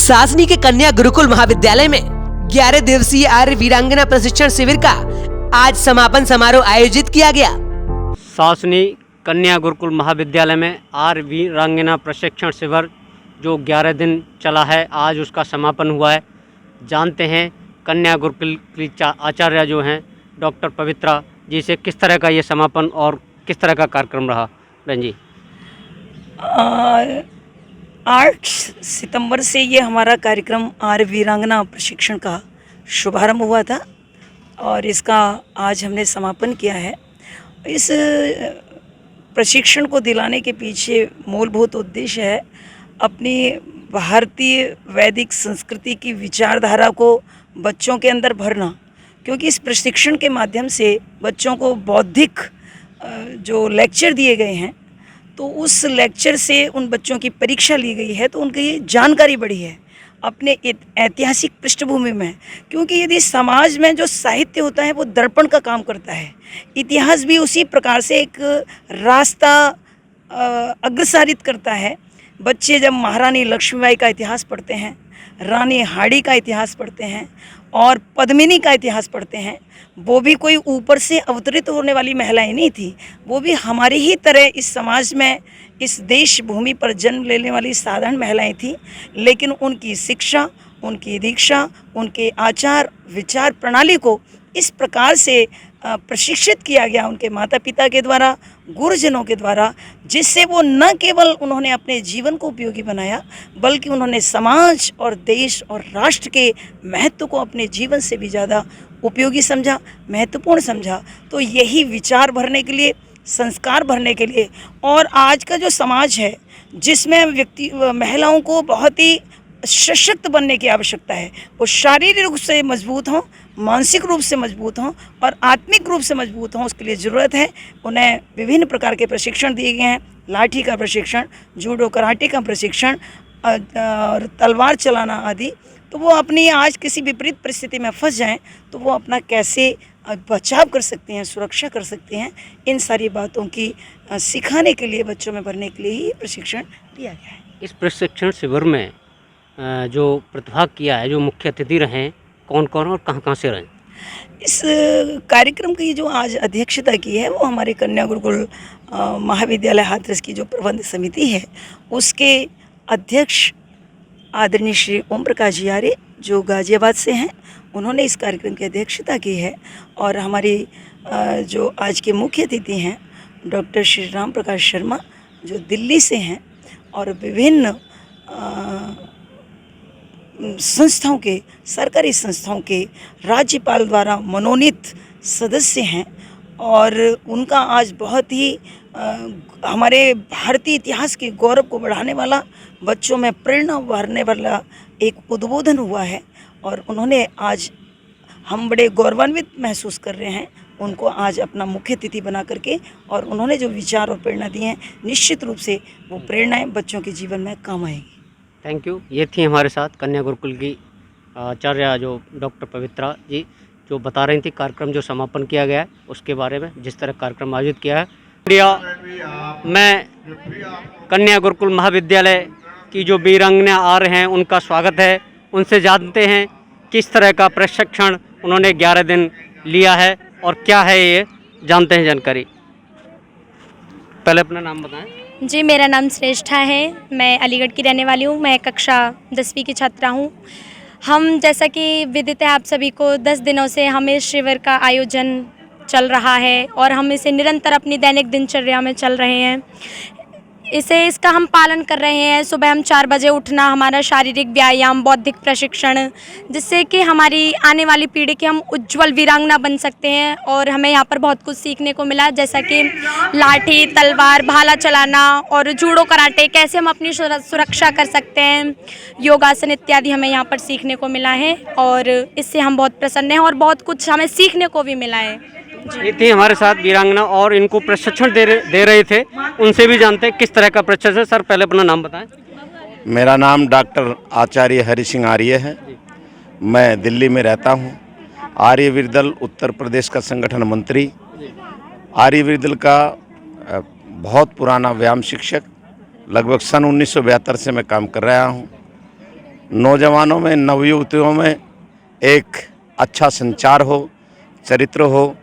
सासनी के कन्या गुरुकुल महाविद्यालय में 11 दिवसीय आर्य वीरांगना प्रशिक्षण शिविर का आज समापन समारोह आयोजित किया गया। सासनी कन्या गुरुकुल महाविद्यालय में आर्य वीरांगना प्रशिक्षण शिविर जो 11 दिन चला है, आज उसका समापन हुआ है। जानते हैं कन्या गुरुकुल की आचार्य जो हैं डॉक्टर पवित्रा जी से किस तरह का ये समापन और किस तरह का कार्यक्रम रहा। बहन जी, 8 सितंबर से ये हमारा कार्यक्रम आर्य वीरांगना प्रशिक्षण का शुभारंभ हुआ था और इसका आज हमने समापन किया है। इस प्रशिक्षण को दिलाने के पीछे मूलभूत उद्देश्य है अपनी भारतीय वैदिक संस्कृति की विचारधारा को बच्चों के अंदर भरना, क्योंकि इस प्रशिक्षण के माध्यम से बच्चों को बौद्धिक जो लेक्चर दिए गए हैं तो उस लेक्चर से उन बच्चों की परीक्षा ली गई है, तो उनकी जानकारी बढ़ी है अपने ऐतिहासिक पृष्ठभूमि में। क्योंकि यदि समाज में जो साहित्य होता है वो दर्पण का काम करता है, इतिहास भी उसी प्रकार से एक रास्ता अग्रसारित करता है। बच्चे जब महारानी लक्ष्मीबाई का इतिहास पढ़ते हैं, रानी हाड़ी का इतिहास पढ़ते हैं और पद्मिनी का इतिहास पढ़ते हैं, वो भी कोई ऊपर से अवतरित होने वाली महिलाएं नहीं थी, वो भी हमारी ही तरह इस समाज में, इस देश भूमि पर जन्म लेने वाली साधारण महिलाएं थी। लेकिन उनकी शिक्षा, उनकी दीक्षा, उनके आचार विचार प्रणाली को इस प्रकार से प्रशिक्षित किया गया उनके माता पिता के द्वारा, गुरुजनों के द्वारा, जिससे वो न केवल उन्होंने अपने जीवन को उपयोगी बनाया बल्कि उन्होंने समाज और देश और राष्ट्र के महत्व को अपने जीवन से भी ज़्यादा उपयोगी समझा, महत्वपूर्ण समझा। तो यही विचार भरने के लिए, संस्कार भरने के लिए, और आज का जो समाज है जिसमें महिलाओं को बहुत ही सशक्त बनने की आवश्यकता है, वो शारीरिक रूप से मजबूत हों, मानसिक रूप से मजबूत हों और आत्मिक रूप से मजबूत हों, उसके लिए ज़रूरत है उन्हें विभिन्न प्रकार के प्रशिक्षण दिए गए हैं। लाठी का प्रशिक्षण, जूडो कराटे का प्रशिक्षण और तलवार चलाना आदि। तो वो अपनी आज किसी विपरीत परिस्थिति में फंस जाएं तो वो अपना कैसे बचाव कर सकते हैं, सुरक्षा कर सकते हैं, इन सारी बातों की सिखाने के लिए, बच्चों में भरने के लिए ही प्रशिक्षण दिया गया है। इस प्रशिक्षण शिविर में जो प्रतिभाग किया है, जो मुख्य अतिथि रहे, कौन कौन और कहाँ से रहे? इस कार्यक्रम की जो आज अध्यक्षता की है वो हमारे कन्या गुरुकुल महाविद्यालय हाथरस की जो प्रबंध समिति है उसके अध्यक्ष आदरणीय श्री ओम प्रकाश जी आर्य जो गाजियाबाद से हैं, उन्होंने इस कार्यक्रम की अध्यक्षता की है। और हमारी जो आज के मुख्य अतिथि हैं डॉक्टर श्री राम प्रकाश शर्मा जो दिल्ली से हैं और विभिन्न संस्थाओं के, सरकारी संस्थाओं के राज्यपाल द्वारा मनोनीत सदस्य हैं और उनका आज बहुत ही हमारे भारतीय इतिहास के गौरव को बढ़ाने वाला, बच्चों में प्रेरणा भरने वाला एक उद्बोधन हुआ है और उन्होंने आज, हम बड़े गौरवान्वित महसूस कर रहे हैं उनको आज अपना मुख्य अतिथि बना करके, और उन्होंने जो विचार और प्रेरणा दी हैं निश्चित रूप से वो प्रेरणाएँ बच्चों के जीवन में काम आएंगी। Thank you. ये थी हमारे साथ कन्या गुरुकुल की आचार्य जो डॉक्टर पवित्रा जी, जो बता रही थी कार्यक्रम जो समापन किया गया है उसके बारे में, जिस तरह कार्यक्रम आयोजित किया है। मैं कन्या गुरुकुल महाविद्यालय की जो वीरांगना आ रहे हैं उनका स्वागत है, उनसे जानते हैं किस तरह का प्रशिक्षण उन्होंने 11 दिन लिया है और क्या है ये जानते हैं जानकारी। पहले अपना नाम बताएं। जी, मेरा नाम श्रेष्ठा है, मैं अलीगढ़ की रहने वाली हूँ, मैं कक्षा 10वीं की छात्रा हूँ। हम, जैसा कि विदित है आप सभी को, 10 दिनों से हमें शिविर का आयोजन चल रहा है और हम इसे निरंतर अपनी दैनिक दिनचर्या में चल रहे हैं। इसका हम पालन कर रहे हैं। सुबह हम 4 बजे उठना, हमारा शारीरिक व्यायाम, बौद्धिक प्रशिक्षण, जिससे कि हमारी आने वाली पीढ़ी की हम उज्जवल वीरांगना बन सकते हैं। और हमें यहाँ पर बहुत कुछ सीखने को मिला, जैसा कि लाठी, तलवार, भाला चलाना और जूडो कराटे, कैसे हम अपनी सुरक्षा कर सकते हैं, योगासन इत्यादि हमें यहाँ पर सीखने को मिला है और इससे हम बहुत प्रसन्न हैं और बहुत कुछ हमें सीखने को भी मिला है। ये थी हमारे साथ वीरांगना और इनको प्रशिक्षण दे रहे थे, उनसे भी जानते हैं किस तरह का प्रशिक्षण। सर, पहले अपना नाम बताएं। मेरा नाम डॉक्टर आचार्य हरि सिंह आर्य है, मैं दिल्ली में रहता हूं। आर्यवीर दल उत्तर प्रदेश का संगठन मंत्री, आर्यवीर दल का बहुत पुराना व्यायाम शिक्षक, लगभग सन 1972 से मैं काम कर रहा हूं। नौजवानों में, नवयुवतियों में एक अच्छा संचार हो, चरित्र हो,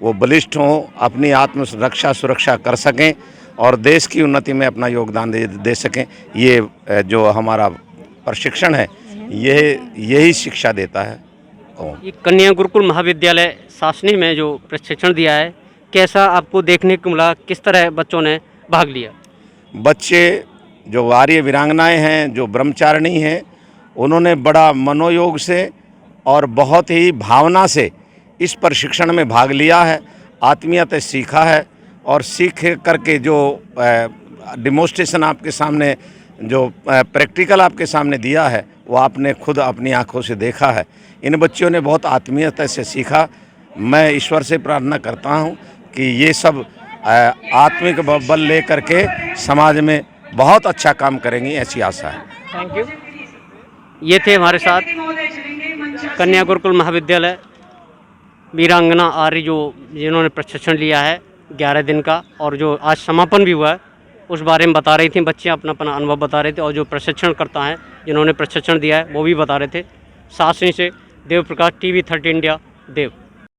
वो बलिष्ठ हों, अपनी आत्मरक्षा सुरक्षा कर सकें और देश की उन्नति में अपना योगदान दे सकें। ये जो हमारा प्रशिक्षण है यही शिक्षा देता है। ये कन्या गुरुकुल महाविद्यालय सासनी में जो प्रशिक्षण दिया है, कैसा आपको देखने को मिला? किस तरह बच्चों ने भाग लिया? बच्चे जो आर्य वीरांगनाएं हैं, जो ब्रह्मचारिणी हैं, उन्होंने बड़ा मनोयोग से और बहुत ही भावना से इस प्रशिक्षण में भाग लिया है, आत्मीयता सीखा है और सीख करके जो डिमोन्स्ट्रेशन आपके सामने, जो प्रैक्टिकल आपके सामने दिया है, वो आपने खुद अपनी आंखों से देखा है। इन बच्चों ने बहुत आत्मीयता से सीखा। मैं ईश्वर से प्रार्थना करता हूँ कि ये सब आत्मिक बल ले करके समाज में बहुत अच्छा काम करेंगी, ऐसी आशा है। Thank you. ये थे हमारे साथ कन्या गुरुकुल महाविद्यालय वीरांगना आर्य जिन्होंने प्रशिक्षण लिया है 11 दिन का, और जो आज समापन भी हुआ है उस बारे में बता रही थी बच्चियाँ, अपना अपना अनुभव बता रहे थे, और जो प्रशिक्षण करता है जिन्होंने प्रशिक्षण दिया है वो भी बता रहे थे। सासनी से देव प्रकाश, TV 30 इंडिया, देव।